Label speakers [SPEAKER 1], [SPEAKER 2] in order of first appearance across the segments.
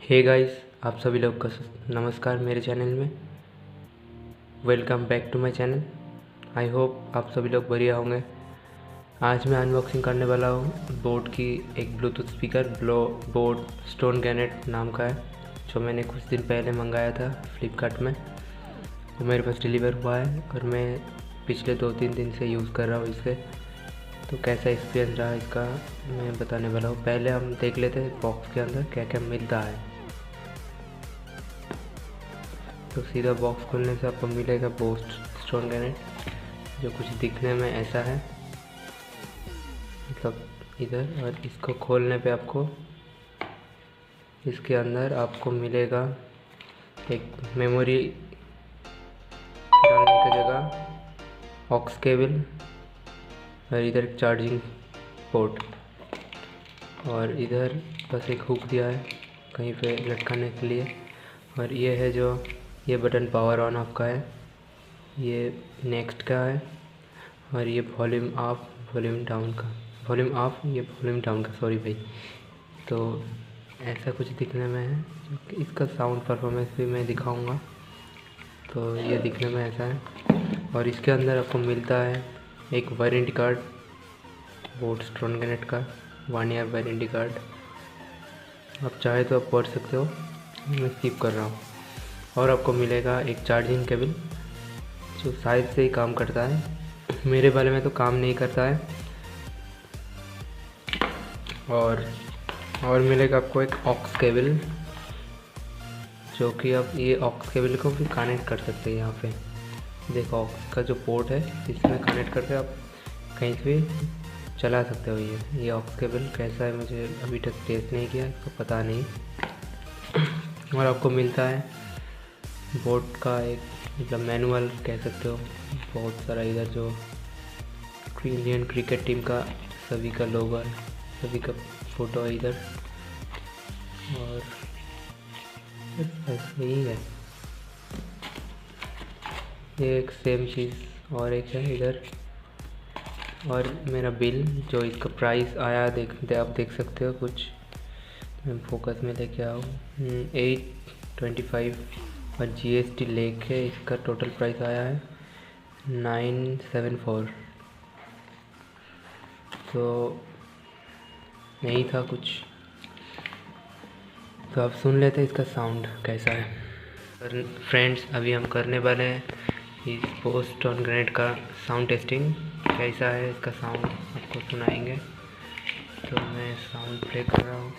[SPEAKER 1] Hey guys, आप सभी लोग का नमस्कार मेरे चैनल में। Welcome back to my channel. I hope आप सभी लोग बढ़िया होंगे। आज मैं अनबॉक्सिंग करने वाला हूँ बोट की एक ब्लूटूथ स्पीकर बोट स्टोन गैनेट नाम का है, जो मैंने कुछ दिन पहले मंगाया था फ्लिपकार्ट में। वो मेरे पास डिलीवर हुआ है और मैं पिछले 2-3 दिन से यूज़ कर रहा हूँ इसे। तो कैसा एक्सपीरियंस रहा इसका मैं बताने वाला हूँ। पहले हम देख लेते हैं बॉक्स के अंदर क्या क्या मिलता है। तो सीधा बॉक्स खोलने से आपको मिलेगा बोट स्टोन गैनेट, जो कुछ दिखने में ऐसा है, मतलब इधर। और इसको खोलने पे आपको इसके अंदर आपको मिलेगा एक मेमोरी डालने की जगह, ऑक्स केबल और इधर एक चार्जिंग पोर्ट, और इधर बस एक हुक दिया है कहीं पे लटकाने के लिए। और ये है जो ये बटन पावर ऑन ऑफ का है, ये नेक्स्ट का है, और ये वॉल्यूम ऑफ वॉल्यूम डाउन का, वॉल्यूम ऑफ ये वॉल्यूम डाउन का, सॉरी भाई। तो ऐसा कुछ दिखने में है। इसका साउंड परफॉर्मेंस भी मैं दिखाऊंगा। तो ये दिखने में ऐसा है। और इसके अंदर आपको मिलता है एक वारंटी कार्ड, बोट स्टोन गैनेट का 1 ईयर वारंटी कार्ड। आप चाहे तो आप पढ़ सकते हो, मैं स्किप कर रहा हूँ। और आपको मिलेगा एक चार्जिंग केबल जो शायद से ही काम करता है, मेरे वाले में तो काम नहीं करता है। और मिलेगा आपको एक ऑक्स केबल, जो कि आप ये ऑक्स केबल को भी कनेक्ट कर सकते हैं। यहाँ पे देखो ऑक्स का जो पोर्ट है, इसमें कनेक्ट करके आप कहीं से भी चला सकते हो। ये ऑक्स केबल कैसा है मुझे अभी तक टेस्ट नहीं किया, इसको पता नहीं। और आपको मिलता है बोट का एक मतलब मैनुअल कह सकते हो, बहुत सारा। इधर जो इंडियन क्रिकेट टीम का सभी का लोगो है, सभी का फ़ोटो है इधर। और ऐसे ही है, ये एक सेम चीज़ और एक है इधर। और मेरा बिल जो इसका प्राइस आया आप देख सकते हो। कुछ मैं फोकस में लेके आऊँ, 825 और GST लेके इसका टोटल प्राइस आया है 974। तो नहीं था कुछ। तो आप सुन लेते इसका साउंड कैसा है। फ्रेंड्स, अभी हम करने वाले हैं इस बोट स्टोन गैनेट का साउंड टेस्टिंग। कैसा है इसका साउंड आपको सुनाएंगे। तो मैं साउंड प्ले कर रहा हूँ।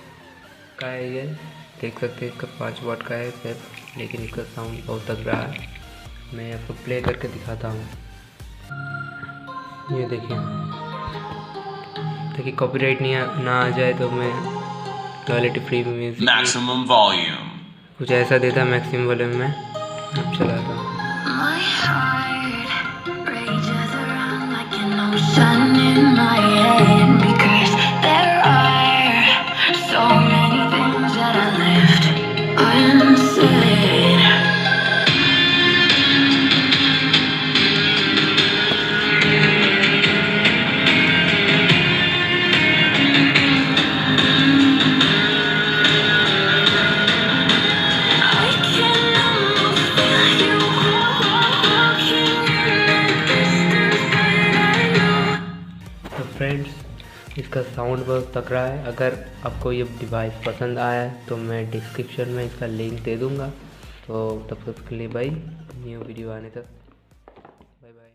[SPEAKER 1] का है ये देख सकते हैं, इसका 5 वाट का है सिर्फ, लेकिन इसका साउंड बहुत तगड़ा है। मैं आपको प्ले करके दिखाता हूँ। ये देखिए, ताकि कॉपीराइट ना आ जाए, तो मैं royalty free music maximum volume कुछ ऐसा देता मैक्सिमम वॉल्यूम में। अब चलाता हूँ। फ्रेंड्स, इसका साउंड बहुत तगड़ा है। अगर आपको ये डिवाइस पसंद आया है तो मैं डिस्क्रिप्शन में इसका लिंक दे दूँगा। तो तब तक के लिए बाय, न्यू वीडियो आने तक बाय बाय।